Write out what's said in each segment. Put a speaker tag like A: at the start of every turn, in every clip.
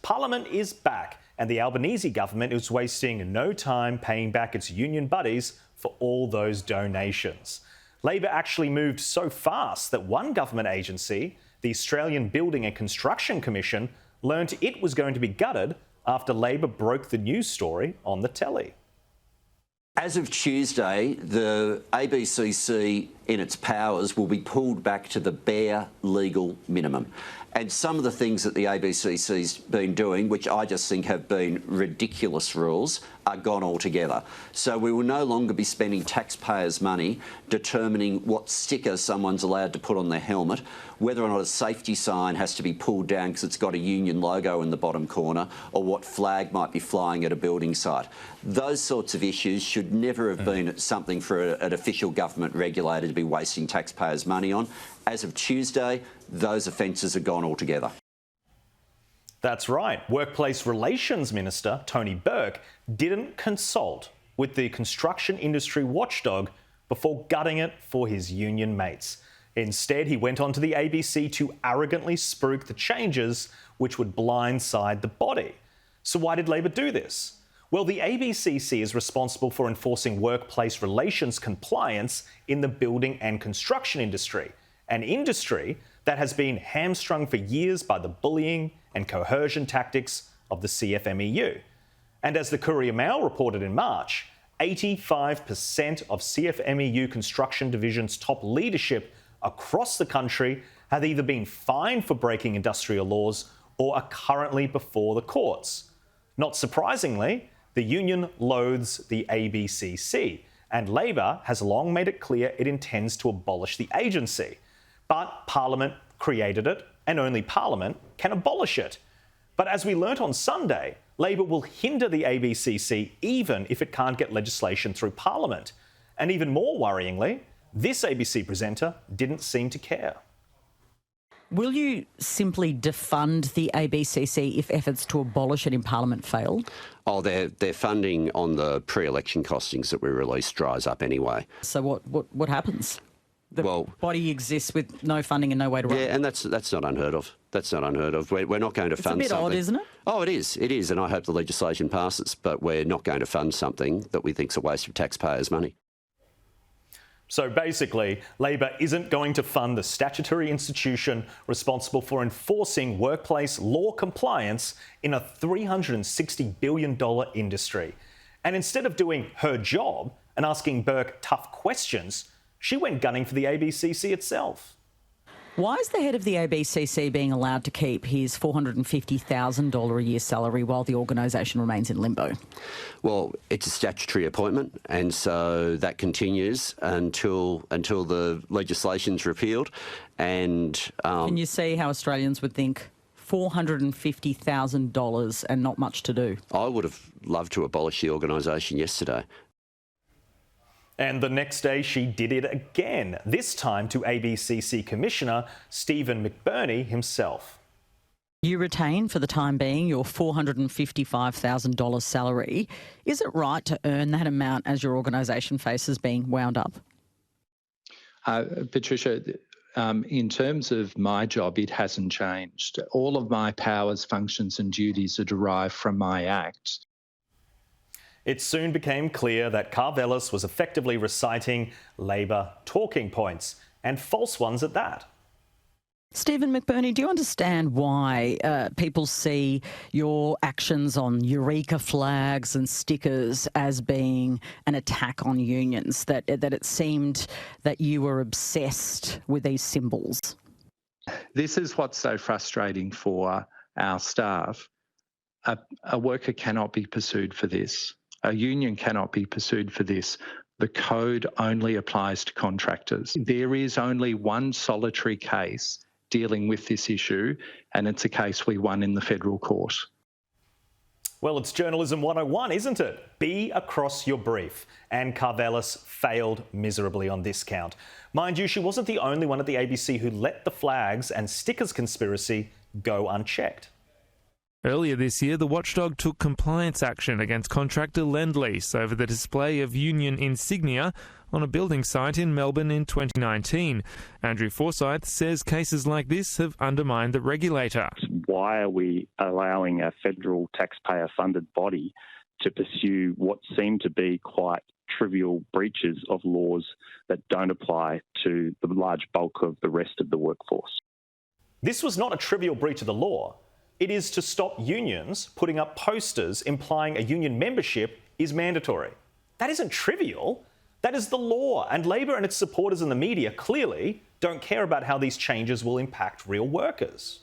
A: Parliament is back, and the Albanese government is wasting no time paying back its union buddies for all those donations. Labor actually moved so fast that one government agency, the Australian Building and Construction Commission, learnt it was going to be gutted after Labor broke the news story on the telly.
B: As of Tuesday, the ABCC in its powers will be pulled back to the bare legal minimum. And some of the things that the ABCC's been doing, which I just think have been ridiculous rules, are gone altogether. So we will no longer be spending taxpayers' money determining what sticker someone's allowed to put on their helmet, whether or not a safety sign has to be pulled down because it's got a union logo in the bottom corner, or what flag might be flying at a building site. Those sorts of issues should never have been something for an official government regulator to be wasting taxpayers' money on. As of Tuesday, those offences are gone altogether.
A: That's right. Workplace Relations Minister Tony Burke didn't consult with the construction industry watchdog before gutting it for his union mates. Instead, he went on to the ABC to arrogantly spruik the changes which would blindside the body. So why did Labor do this? Well, the ABCC is responsible for enforcing workplace relations compliance in the building and construction industry, an industry that has been hamstrung for years by the bullying and coercion tactics of the CFMEU. And as the Courier Mail reported in March, 85% of CFMEU construction division's top leadership across the country have either been fined for breaking industrial laws or are currently before the courts. Not surprisingly, the union loathes the ABCC, and Labor has long made it clear it intends to abolish the agency. But Parliament created it, and only Parliament can abolish it. But as we learnt on Sunday, Labor will hinder the ABCC even if it can't get legislation through Parliament. And even more worryingly, this ABC presenter didn't seem to care.
C: Will you simply defund the ABCC if efforts to abolish it in Parliament fail?
B: Oh, their funding on the pre-election costings that we released dries up anyway.
C: So what happens? The body exists with no funding and no way to run.
B: Yeah, and that's not unheard of. That's not unheard of. We're not going to fund something.
C: It's a bit odd, isn't it?
B: Oh, it is, and I hope the legislation passes, but we're not going to fund something that we think is a waste of taxpayers' money.
A: So basically, Labor isn't going to fund the statutory institution responsible for enforcing workplace law compliance in a $360 billion industry. And instead of doing her job and asking Burke tough questions, she went gunning for the ABCC itself.
C: Why is the head of the ABCC being allowed to keep his $450,000 a year salary while the organisation remains in limbo?
B: Well, it's a statutory appointment, and so that continues until the legislation's repealed. And
C: can you see how Australians would think $450,000 and not much to do?
B: I would have loved to abolish the organisation yesterday.
A: And the next day she did it again, this time to ABCC Commissioner Stephen McBurney himself.
C: You retain, for the time being, your $455,000 salary. Is it right to earn that amount as your organisation faces being wound up?
D: Patricia, in terms of my job, it hasn't changed. All of my powers, functions and duties are derived from my act.
A: It soon became clear that Karvelas was effectively reciting Labor talking points, and false ones at that.
C: Stephen McBurney, do you understand why people see your actions on Eureka flags and stickers as being an attack on unions, that it seemed that you were obsessed with these symbols?
D: This is what's so frustrating for our staff. A worker cannot be pursued for this. A union cannot be pursued for this. The code only applies to contractors. There is only one solitary case dealing with this issue, and it's a case we won in the federal court.
A: Well, it's Journalism 101, isn't it? Be across your brief. And Karvelas failed miserably on this count. Mind you, she wasn't the only one at the ABC who let the flags and stickers conspiracy go unchecked.
E: Earlier this year, the watchdog took compliance action against contractor Lend-Lease over the display of union insignia on a building site in Melbourne in 2019. Andrew Forsyth says cases like this have undermined the regulator.
F: Why are we allowing a federal taxpayer-funded body to pursue what seem to be quite trivial breaches of laws that don't apply to the large bulk of the rest of the workforce?
A: This was not a trivial breach of the law. It is to stop unions putting up posters implying a union membership is mandatory. That isn't trivial. That is the law, and Labor and its supporters in the media clearly don't care about how these changes will impact real workers.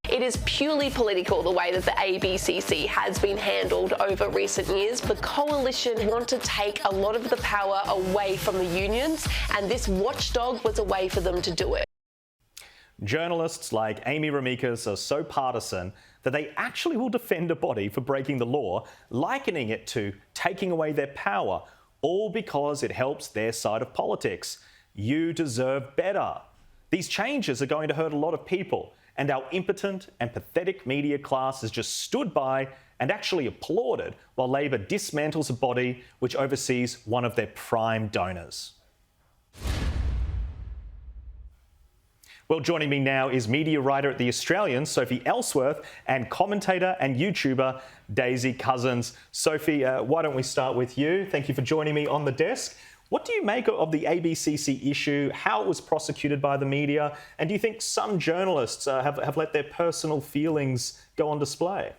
G: It is purely political, the way that the ABCC has been handled over recent years. The coalition want to take a lot of the power away from the unions, and this watchdog was a way for them to do it.
A: Journalists like Amy Ramikas are so partisan that they actually will defend a body for breaking the law, likening it to taking away their power, all because it helps their side of politics. You deserve better. These changes are going to hurt a lot of people, and our impotent and pathetic media class has just stood by and actually applauded while Labor dismantles a body which oversees one of their prime donors. Well, joining me now is media writer at The Australian, Sophie Ellsworth, and commentator and YouTuber, Daisy Cousins. Sophie, why don't we start with you? Thank you for joining me on the desk. What do you make of the ABCC issue, how it was prosecuted by the media, and do you think some journalists have let their personal feelings go on display?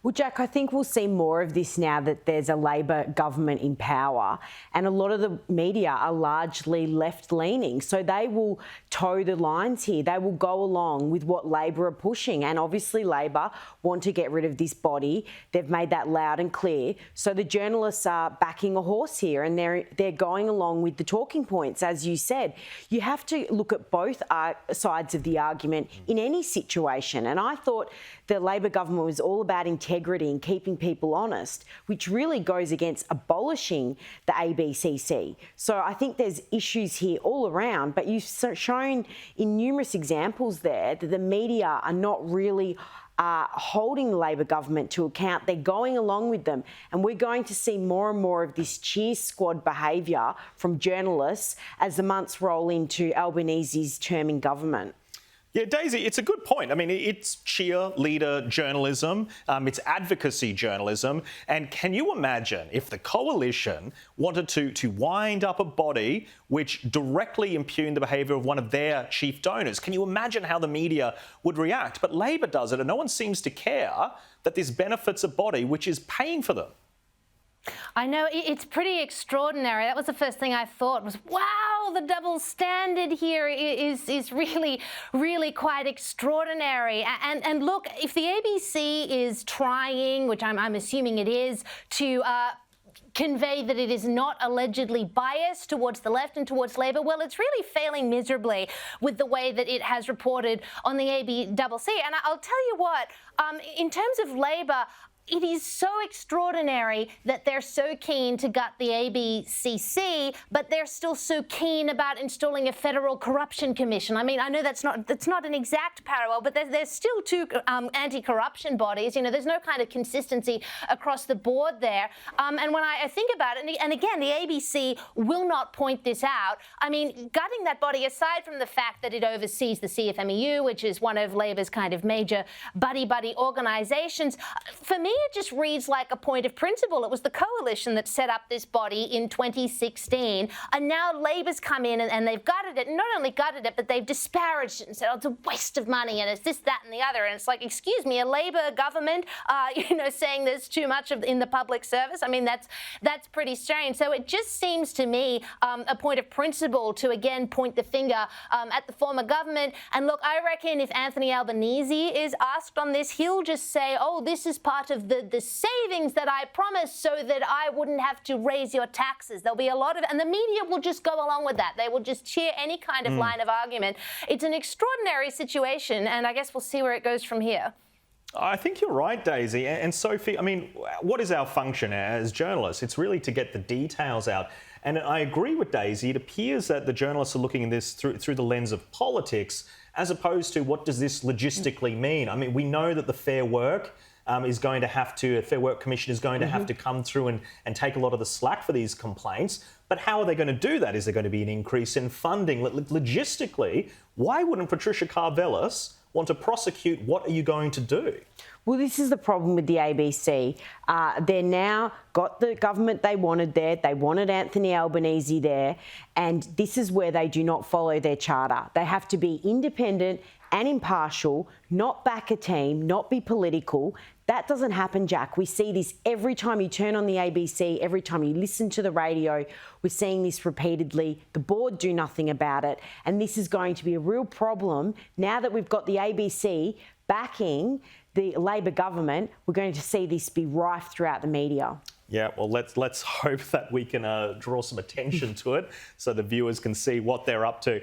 H: Well, Jack, I think we'll see more of this now that there's a Labor government in power, and a lot of the media are largely left-leaning. So they will toe the lines here. They will go along with what Labor are pushing. And obviously Labor want to get rid of this body. They've made that loud and clear. So the journalists are backing a horse here, and they're going along with the talking points, as you said. You have to look at both sides of the argument in any situation. And I thought the Labor government was all about integrity and keeping people honest, which really goes against abolishing the ABCC. So I think there's issues here all around, but you've shown in numerous examples there that the media are not really holding the Labor government to account. They're going along with them, and we're going to see more and more of this cheer squad behaviour from journalists as the months roll into Albanese's term in government.
A: Yeah, Daisy, it's a good point. I mean, it's cheerleader journalism, it's advocacy journalism, and can you imagine if the coalition wanted to wind up a body which directly impugned the behaviour of one of their chief donors? Can you imagine how the media would react? But Labor does it, and no one seems to care that this benefits a body which is paying for them.
I: I know, it's pretty extraordinary. That was the first thing I thought was, wow, the double standard here is really, really quite extraordinary. And look, if the ABC is trying, which I'm assuming it is, to convey that it is not allegedly biased towards the left and towards Labor, well, it's really failing miserably with the way that it has reported on the ABCC. And I'll tell you what, in terms of Labor, it is so extraordinary that they're so keen to gut the ABCC, but they're still so keen about installing a federal corruption commission. I mean, I know that's not an exact parallel, but there's still two anti-corruption bodies. You know, there's no kind of consistency across the board there. And when I think about it, and again, the ABC will not point this out. I mean, gutting that body, aside from the fact that it oversees the CFMEU, which is one of Labor's kind of major buddy-buddy organisations, for me, it just reads like a point of principle. It was the coalition that set up this body in 2016, and now Labor's come in and they've gutted it. And not only gutted it, but they've disparaged it and said, oh, it's a waste of money and it's this, that and the other. And it's like, excuse me, a Labor government, saying there's too much in the public service. I mean, that's pretty strange. So it just seems to me a point of principle to, again, point the finger at the former government. And look, I reckon if Anthony Albanese is asked on this, he'll just say, oh, this is part of the savings that I promised so that I wouldn't have to raise your taxes. There'll be a lot of, and the media will just go along with that. They will just cheer any kind of line of argument. It's an extraordinary situation, and I guess we'll see where it goes from here.
A: I think you're right, Daisy. And Sophie, I mean, what is our function as journalists? It's really to get the details out. And I agree with Daisy. It appears that the journalists are looking at this through the lens of politics, as opposed to what does this logistically mean? I mean, we know that the Fair Work is going to have to, Fair Work Commission is going to have to come through and take a lot of the slack for these complaints. But how are they going to do that? Is there going to be an increase in funding? Logistically, why wouldn't Patricia Karvelas want to prosecute? What are you going to do?
H: Well, this is the problem with the ABC. They're now got the government they wanted there. They wanted Anthony Albanese there. And this is where they do not follow their charter. They have to be independent and impartial, not back a team, not be political. That doesn't happen, Jack. We see this every time you turn on the ABC, every time you listen to the radio. We're seeing this repeatedly. The board do nothing about it. And this is going to be a real problem. Now that we've got the ABC backing the Labor government, we're going to see this be rife throughout the media.
A: Yeah, well, let's hope that we can draw some attention to it so the viewers can see what they're up to.